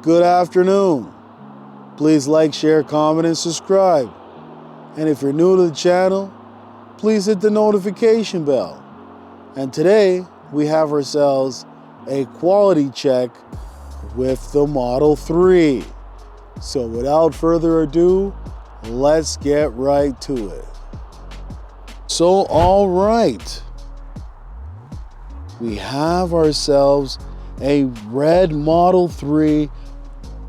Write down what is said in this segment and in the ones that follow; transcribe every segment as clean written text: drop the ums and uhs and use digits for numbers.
Good afternoon. Please like, share, comment, and subscribe. And if you're new to the channel, please hit the notification bell. And today, we have ourselves a quality check with the Model 3. So without further ado, let's get right to it. So, all right. We have ourselves a red Model 3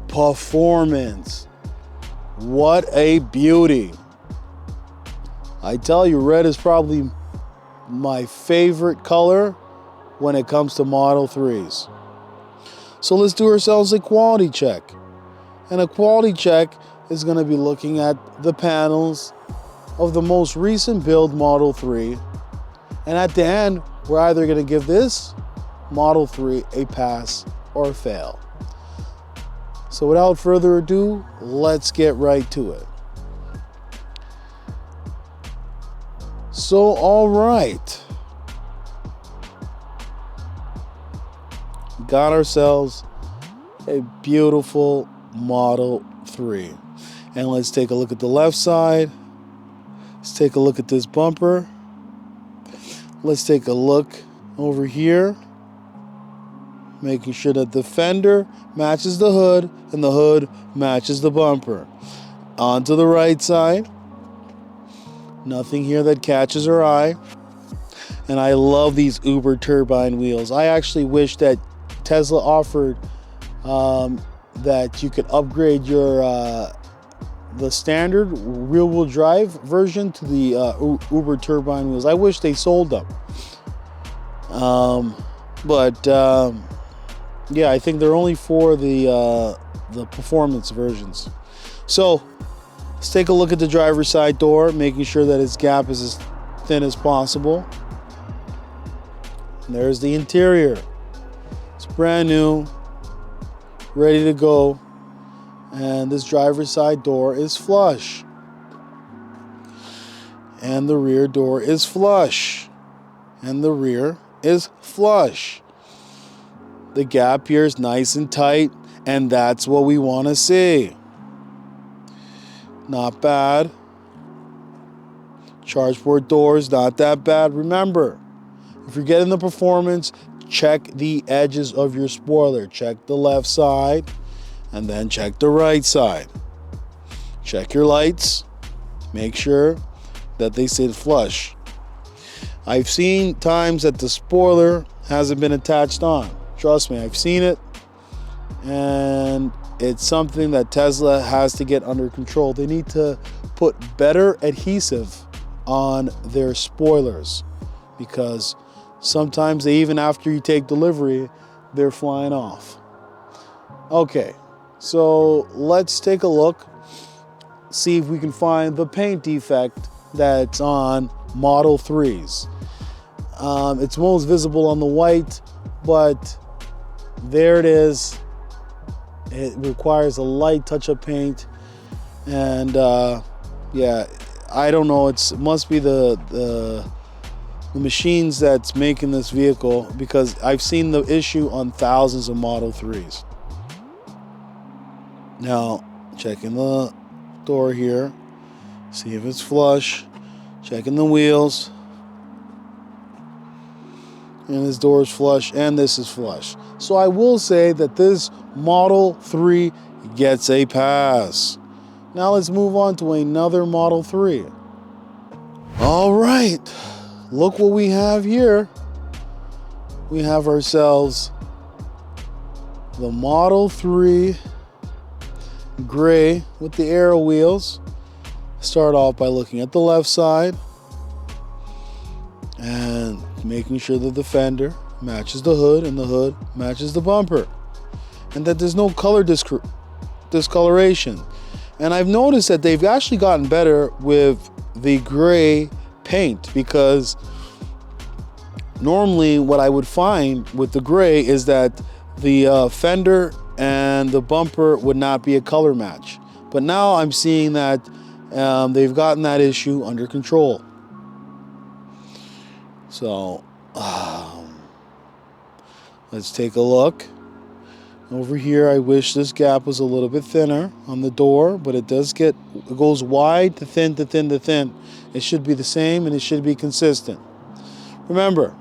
Performance. What a beauty. I tell you, red is probably my favorite color when it comes to Model 3s. So let's do ourselves a quality check. And a quality check is going to be looking at the panels of the most recent build Model 3. And at the end, we're either going to give this Model 3 a pass or a fail. So without further ado, let's get right to it. So, all right. Got ourselves a beautiful Model 3. And let's take a look at the left side. Let's take a look at this bumper. Let's take a look over here. Making sure that the fender matches the hood and the hood matches the bumper. On to the right side. Nothing here that catches our eye. And I love these Uber turbine wheels. I actually wish that Tesla offered that you could upgrade your the standard rear-wheel drive version to the Uber turbine wheels. I wish they sold them. Yeah, I think they're only for the performance versions. So let's take a look at the driver's side door, making sure that its gap is as thin as possible. And there's the interior. It's brand new, ready to go. And this driver's side door is flush. And the rear door is flush. And the rear is flush. The gap here is nice and tight, and that's what we want to see. Not bad. Charge port doors, not that bad. Remember, if you're getting the performance, check the edges of your spoiler. Check the left side, and then check the right side. Check your lights. Make sure that they sit flush. I've seen times that the spoiler hasn't been attached on. Trust me, I've seen it, and it's something that Tesla has to get under control. They need to put better adhesive on their spoilers, because sometimes even after you take delivery, they're flying off. Okay, so let's take a look, see if we can find the paint defect that's on Model 3s. It's most visible on the white, but there it is. It requires a light touch-up paint, and yeah, I don't know. It must be the machines that's making this vehicle, because I've seen the issue on thousands of Model 3s. Now, checking the door here, see if it's flush. Checking the wheels. And this door is flush, and this is flush. So I will say that this Model 3 gets a pass. Now let's move on to another Model 3. All right, look what we have here. We have ourselves the Model 3 gray with the arrow wheels. Start off by looking at the left side and making sure that the fender matches the hood and the hood matches the bumper, and that there's no color discoloration. And I've noticed that they've actually gotten better with the gray paint, because normally what I would find with the gray is that the fender and the bumper would not be a color match. But now I'm seeing that they've gotten that issue under control. So let's take a look Over here, I wish this gap was a little bit thinner on the door, but it goes wide to thin to thin to thin. It should be the same and it should be consistent. Remember,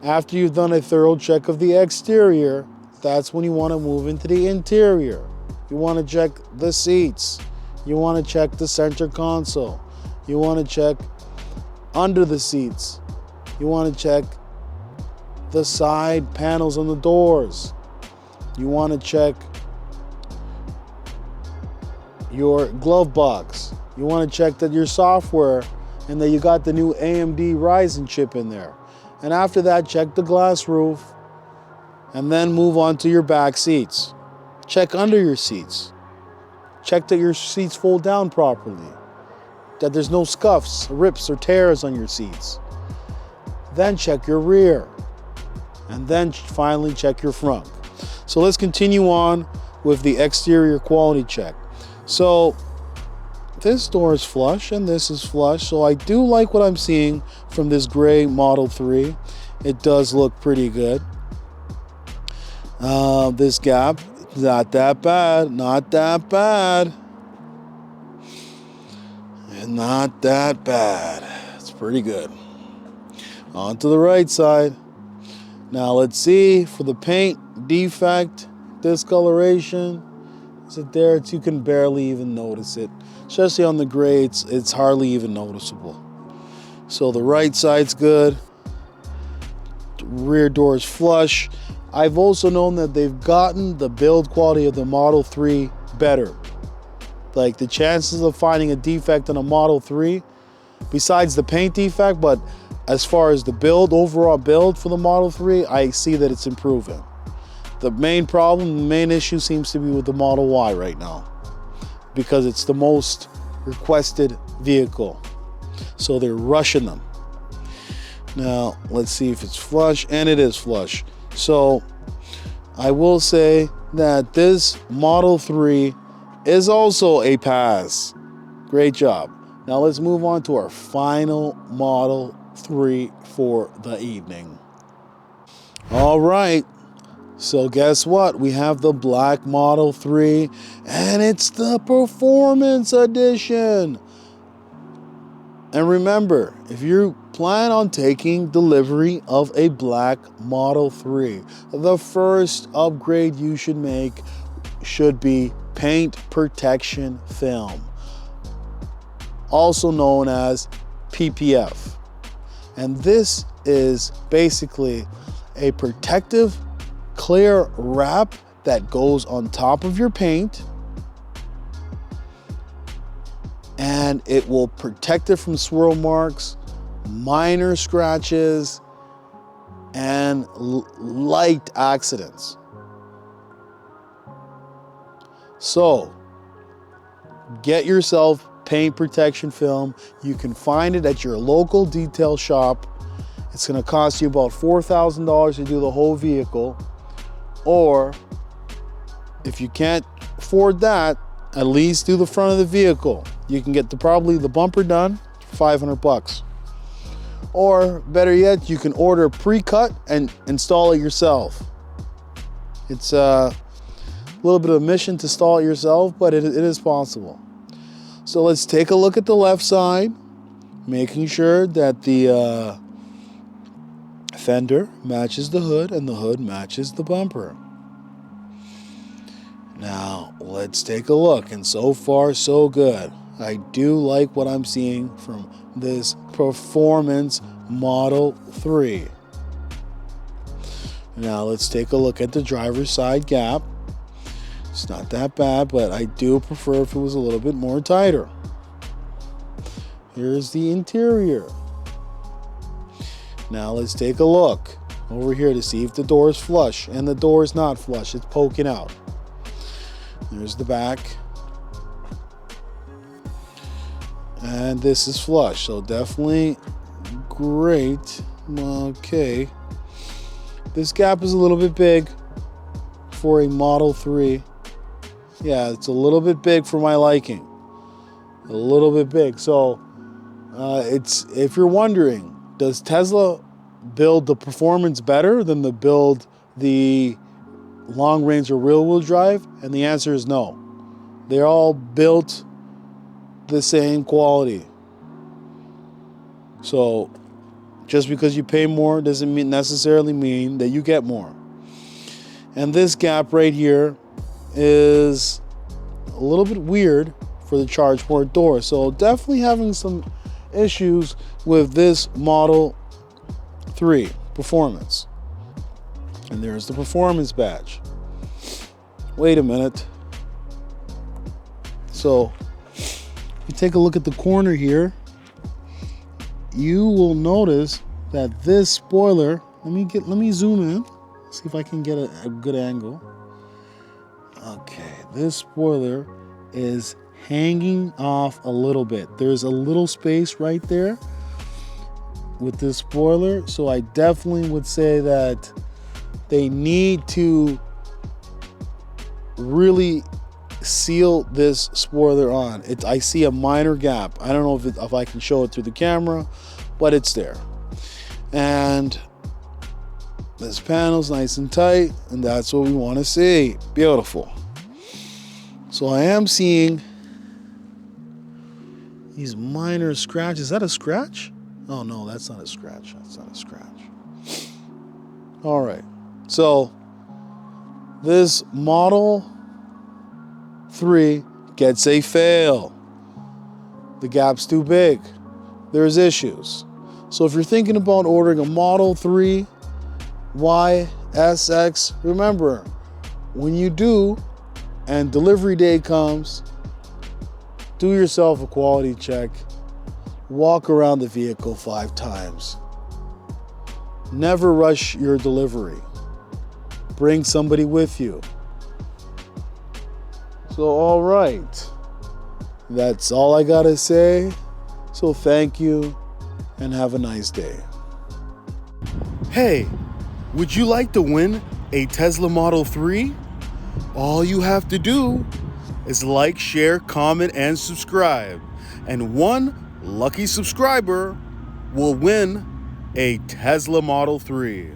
after you've done a thorough check of the exterior, that's when you want to move into the interior. You want to check the seats. You want to check the center console. You want to check under the seats. You want to check the side panels on the doors. You want to check your glove box. You want to check that your software and that you got the new AMD Ryzen chip in there. And after that, check the glass roof and then move on to your back seats. Check under your seats. Check that your seats fold down properly, that there's no scuffs, rips, or tears on your seats. Then check your rear, and then finally check your front. So let's continue on with the exterior quality check. So this door is flush and this is flush, so I do like what I'm seeing from this gray Model 3. It does look pretty good. This gap, not that bad, not that bad. Not that bad. It's pretty good. On to the right side. Now let's see for the paint defect, discoloration. Is it there? You can barely even notice it. Especially on the gray, it's hardly even noticeable. So the right side's good. The rear door is flush. I've also known that they've gotten the build quality of the Model 3 better. Like the chances of finding a defect on a Model 3, besides the paint defect, but as far as the build, overall build for the Model 3, I see that it's improving. The main problem, the main issue seems to be with the Model Y right now, because it's the most requested vehicle. So they're rushing them. Now, let's see if it's flush, and it is flush. So I will say that this Model 3 is also a pass. Great job. Now let's move on to our final Model 3 for the evening. All right. So guess what? We have the black Model 3, and it's the Performance Edition. And remember, if you plan on taking delivery of a black Model 3, the first upgrade you should make should be paint protection film, also known as PPF. And this is basically a protective clear wrap that goes on top of your paint, and it will protect it from swirl marks, minor scratches, and light accidents. So get yourself paint protection film. You can find it at your local detail shop. It's going to cost you about $4,000 to do the whole vehicle. Or if you can't afford that, at least do the front of the vehicle. You can get probably the bumper done for $500. Or better yet, you can order pre-cut and install it yourself. It's a little bit of a mission to install it yourself, but it is possible. So let's take a look at the left side, making sure that the fender matches the hood and the hood matches the bumper. Now let's take a look, and so far so good. I do like what I'm seeing from this Performance Model 3. Now let's take a look at the driver's side gap. It's not that bad, but I do prefer if it was a little bit more tighter. Here's the interior. Now let's take a look over here to see if the door is flush, and the door is not flush, it's poking out. There's the back. And this is flush, so definitely great. Okay. This gap is a little bit big for a Model 3. Yeah, it's a little bit big for my liking. A little bit big. So it's, if you're wondering, does Tesla build the performance better than the long range or rear wheel drive? And the answer is no. They're all built the same quality. So just because you pay more doesn't necessarily mean that you get more. And this gap right here is a little bit weird for the charge port door. So definitely having some issues with this Model 3 Performance. And there's the Performance badge. Wait a minute. So if you take a look at the corner here, you will notice that this spoiler, let me zoom in, see if I can get a good angle. Okay, this spoiler is hanging off a little bit. There's a little space right there with this spoiler, so I definitely would say that they need to really seal this spoiler on. I see a minor gap. I don't know if I can show it through the camera, but it's there. And this panel's nice and tight, and that's what we want to see. Beautiful. So I am seeing these minor scratches. Is that a scratch? Oh no, that's not a scratch. That's not a scratch. All right. So this Model 3 gets a fail. The gap's too big. There's issues. So if you're thinking about ordering a Model 3 YSX, remember, when you do and delivery day comes, do yourself a quality check. Walk around the vehicle 5 times. Never rush your delivery. Bring somebody with you. So, all right. That's all I gotta say. So thank you and have a nice day. Hey, would you like to win a Tesla Model 3? All you have to do is like, share, comment, and subscribe. And one lucky subscriber will win a Tesla Model 3.